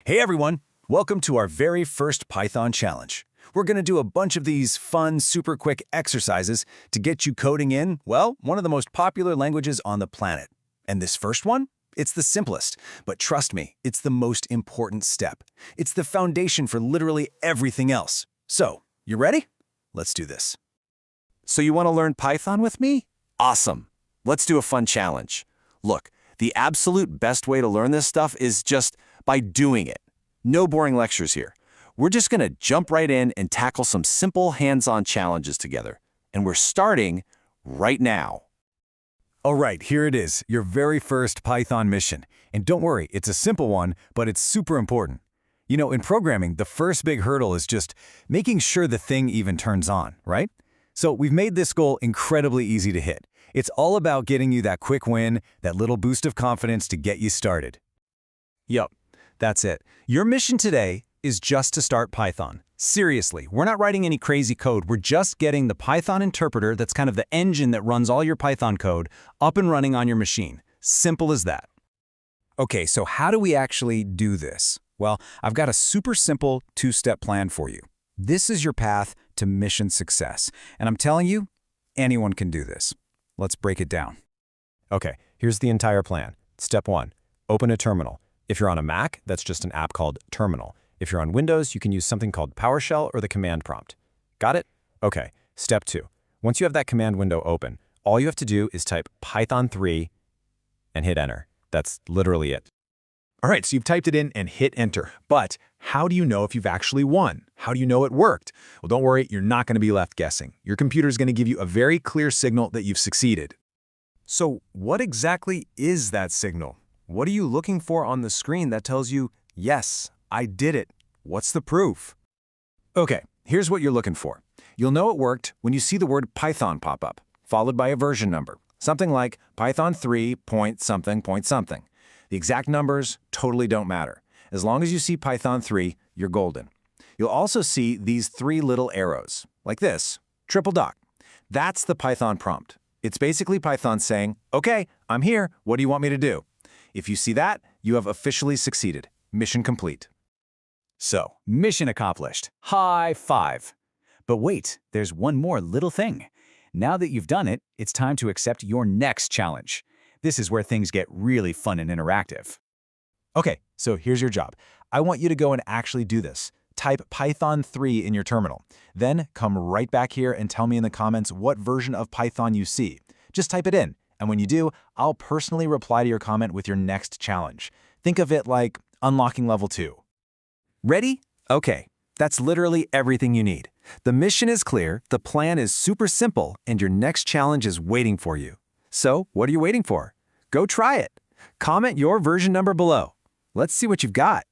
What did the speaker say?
Hey everyone, welcome to our very first Python challenge. We're going to do a bunch of these fun, super quick exercises to get you coding in, well, one of the most popular languages on the planet. And this first one? It's the simplest, but trust me, it's the most important step. It's the foundation for literally everything else. So, you ready? Let's do this. So you want to learn Python with me? Awesome. Let's do a fun challenge. Look, the absolute best way to learn this stuff is just by doing it. No boring lectures here. We're just going to jump right in and tackle some simple hands-on challenges together. And we're starting right now. All right, here it is, your very first Python mission. And don't worry, it's a simple one, but it's super important. You know, in programming, the first big hurdle is just making sure the thing even turns on, right? So we've made this goal incredibly easy to hit. It's all about getting you that quick win, that little boost of confidence to get you started. Yup, that's it. Your mission today is just to start Python. Seriously, we're not writing any crazy code. We're just getting the Python interpreter, that's kind of the engine that runs all your Python code, up and running on your machine. Simple as that. Okay, so how do we actually do this? Well, I've got a super simple two-step plan for you. This is your path to mission success. And I'm telling you, anyone can do this. Let's break it down. Okay, here's the entire plan. Step 1, open a terminal. If you're on a Mac, that's just an app called Terminal. If you're on Windows, you can use something called PowerShell or the command prompt. Got it? Okay, step 2. Once you have that command window open, all you have to do is type Python 3 and hit enter. That's literally it. All right, so you've typed it in and hit enter. But how do you know if you've actually won? How do you know it worked? Well, don't worry, you're not going to be left guessing. Your computer is going to give you a very clear signal that you've succeeded. So what exactly is that signal? What are you looking for on the screen that tells you, yes, I did it? What's the proof? Okay, here's what you're looking for. You'll know it worked when you see the word Python pop up, followed by a version number. Something like Python 3 point something point something. The exact numbers totally don't matter. As long as you see Python 3, you're golden. You'll also see these 3 little arrows, like this, triple dot. That's the Python prompt. It's basically Python saying, okay, I'm here, what do you want me to do? If you see that, you have officially succeeded. Mission complete. So, mission accomplished. High five. But wait, there's one more little thing. Now that you've done it, it's time to accept your next challenge. This is where things get really fun and interactive. Okay, so here's your job. I want you to go and actually do this. Type Python 3 in your terminal. Then come right back here and tell me in the comments what version of Python you see. Just type it in, and when you do, I'll personally reply to your comment with your next challenge. Think of it like unlocking level 2. Ready? Okay, that's literally everything you need. The mission is clear, the plan is super simple, and your next challenge is waiting for you. So, what are you waiting for? Go try it. Comment your version number below. Let's see what you've got.